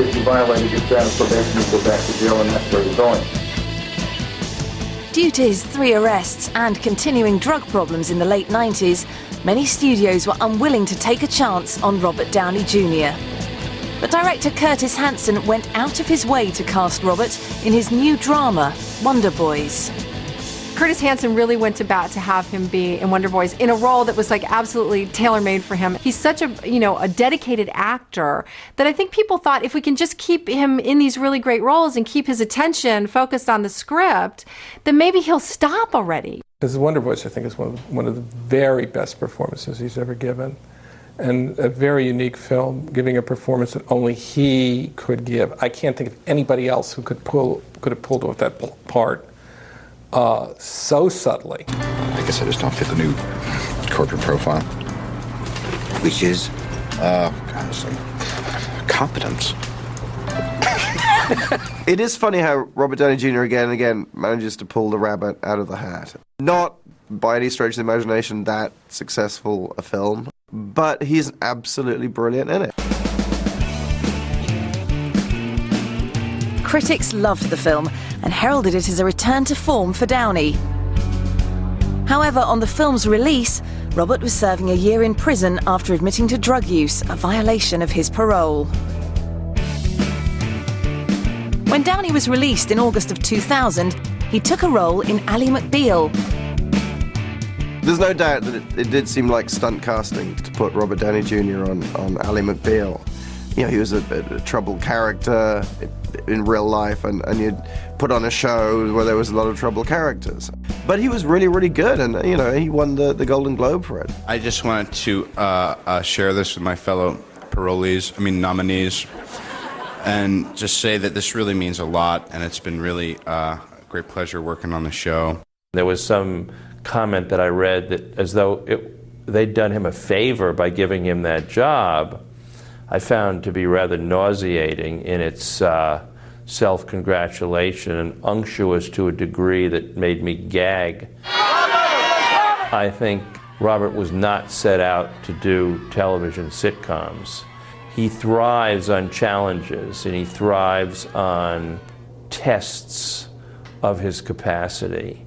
if you violated your status probation, you go back to jail, and that's where you're going. Due to his 3 arrests and continuing drug problems in the late 90s, many studios were unwilling to take a chance on Robert Downey Jr. But director Curtis Hanson went out of his way to cast Robert in his new drama, Wonder Boys. Curtis Hanson really went to bat to have him be in Wonder Boys in a role that was like absolutely tailor-made for him. He's such a dedicated actor that I think people thought if we can just keep him in these really great roles and keep his attention focused on the script, then maybe he'll stop already. This Wonder Boys, I think, is one of the very best performances he's ever given. And a very unique film, giving a performance that only he could give. I can't think of anybody else who could have pulled off that part so subtly. I guess I just don't fit the new corporate profile. Which is? Competence. It is funny how Robert Downey Jr. again and again manages to pull the rabbit out of the hat. Not by any stretch of the imagination that successful a film, but he's absolutely brilliant in it. Critics loved the film and heralded it as a return to form for Downey. However, on the film's release, Robert was serving a year in prison after admitting to drug use, a violation of his parole. When Downey was released in August of 2000, he took a role in Ally McBeal. There's no doubt that it did seem like stunt casting to put Robert Downey Jr. on Ally McBeal. You know, he was a troubled character in real life, and you'd put on a show where there was a lot of troubled characters. But he was really, really good, and he won the Golden Globe for it. I just wanted to share this with my fellow nominees, and just say that this really means a lot, and it's been really a great pleasure working on the show. There was some comment that I read that as though they'd done him a favor by giving him that job. I found to be rather nauseating in its self-congratulation and unctuous to a degree that made me gag. I think Robert was not set out to do television sitcoms. He thrives on challenges, and he thrives on tests of his capacity.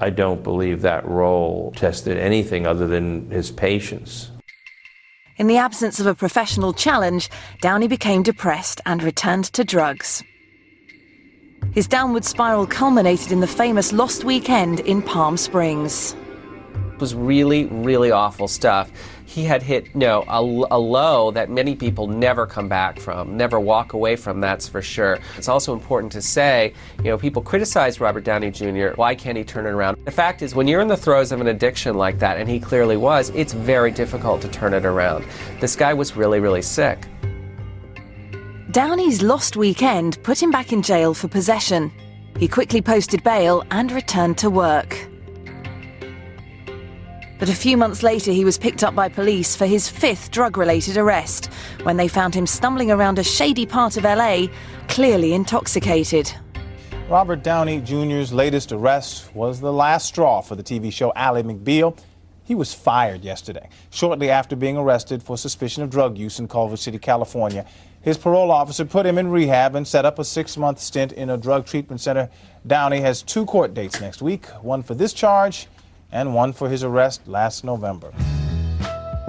I don't believe that role tested anything other than his patience. In the absence of a professional challenge, Downey became depressed and returned to drugs. His downward spiral culminated in the famous Lost Weekend in Palm Springs. It was really, really awful stuff. He had hit a low that many people never come back from, never walk away from, that's for sure. It's also important to say, people criticize Robert Downey Jr., why can't he turn it around? The fact is, when you're in the throes of an addiction like that, and he clearly was, it's very difficult to turn it around. This guy was really, really sick. Downey's Lost Weekend put him back in jail for possession. He quickly posted bail and returned to work. But a few months later, he was picked up by police for his 5th drug-related arrest, when they found him stumbling around a shady part of LA, clearly intoxicated. Robert Downey Jr.'s latest arrest was the last straw for the TV show Ally McBeal. He was fired yesterday, shortly after being arrested for suspicion of drug use in Culver City, California. His parole officer put him in rehab and set up a 6-month stint in a drug treatment center. Downey has 2 court dates next week, one for this charge and one for his arrest last November.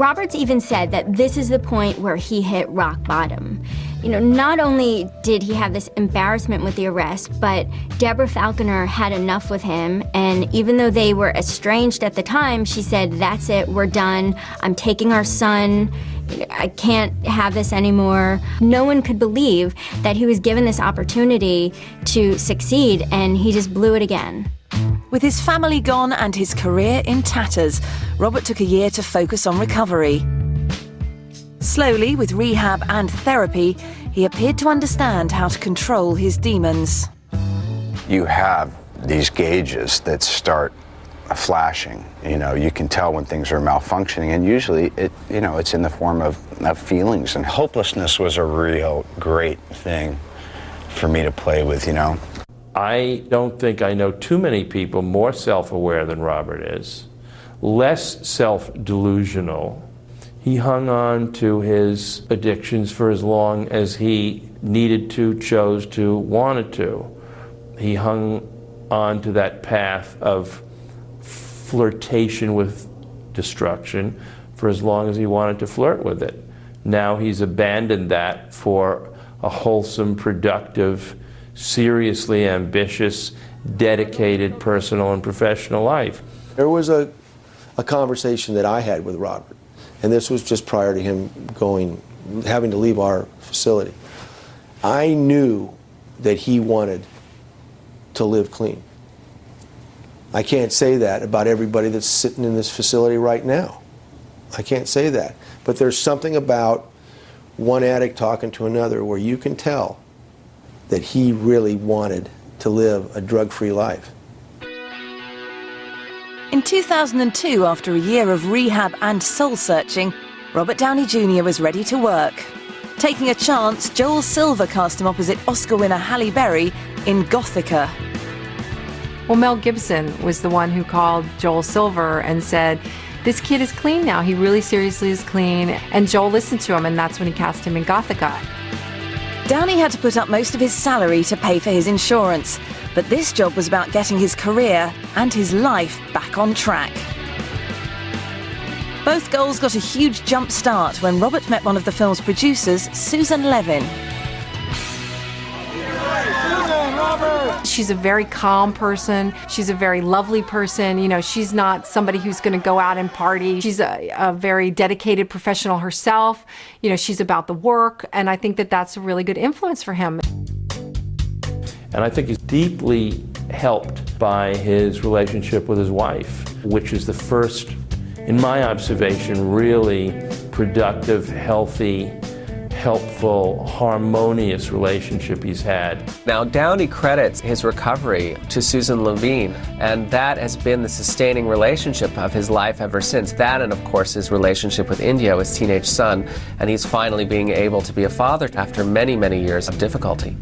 Roberts even said that this is the point where he hit rock bottom. Not only did he have this embarrassment with the arrest, but Deborah Falconer had enough with him, and even though they were estranged at the time, she said, "That's it, we're done. I'm taking our son. I can't have this anymore." No one could believe that he was given this opportunity to succeed, and he just blew it again. With his family gone and his career in tatters, Robert took a year to focus on recovery. Slowly, with rehab and therapy, he appeared to understand how to control his demons. You have these gauges that start flashing. You can tell when things are malfunctioning, and usually it's in the form of feelings. And hopelessness was a real great thing for me to play with, I don't think I know too many people more self-aware than Robert is, less self-delusional. He hung on to his addictions for as long as he needed to, chose to, wanted to. He hung on to that path of flirtation with destruction for as long as he wanted to flirt with it. Now he's abandoned that for a wholesome, productive, seriously ambitious, dedicated personal and professional life. There was a conversation that I had with Robert, and this was just prior to him having to leave our facility. I knew that he wanted to live clean. I can't say that about everybody that's sitting in this facility right now. I can't say that. But there's something about one addict talking to another where you can tell that he really wanted to live a drug-free life. In 2002, after a year of rehab and soul-searching, Robert Downey Jr. was ready to work. Taking a chance, Joel Silver cast him opposite Oscar winner Halle Berry in Gothika. Well, Mel Gibson was the one who called Joel Silver and said, this kid is clean now. He really seriously is clean. And Joel listened to him, and that's when he cast him in Gothika. Downey had to put up most of his salary to pay for his insurance, but this job was about getting his career and his life back on track. Both goals got a huge jump start when Robert met one of the film's producers, Susan Levin. She's a very calm person. She's a very lovely person. You know, she's not somebody who's going to go out and party. She's a very dedicated professional herself. You know, she's about the work, and I think that that's a really good influence for him. And I think he's deeply helped by his relationship with his wife, which is the first, in my observation, really productive, healthy, helpful, harmonious relationship he's had. Now, Downey credits his recovery to Susan Levine, and that has been the sustaining relationship of his life ever since. That, and of course, his relationship with India, his teenage son, and he's finally being able to be a father after many, many years of difficulty.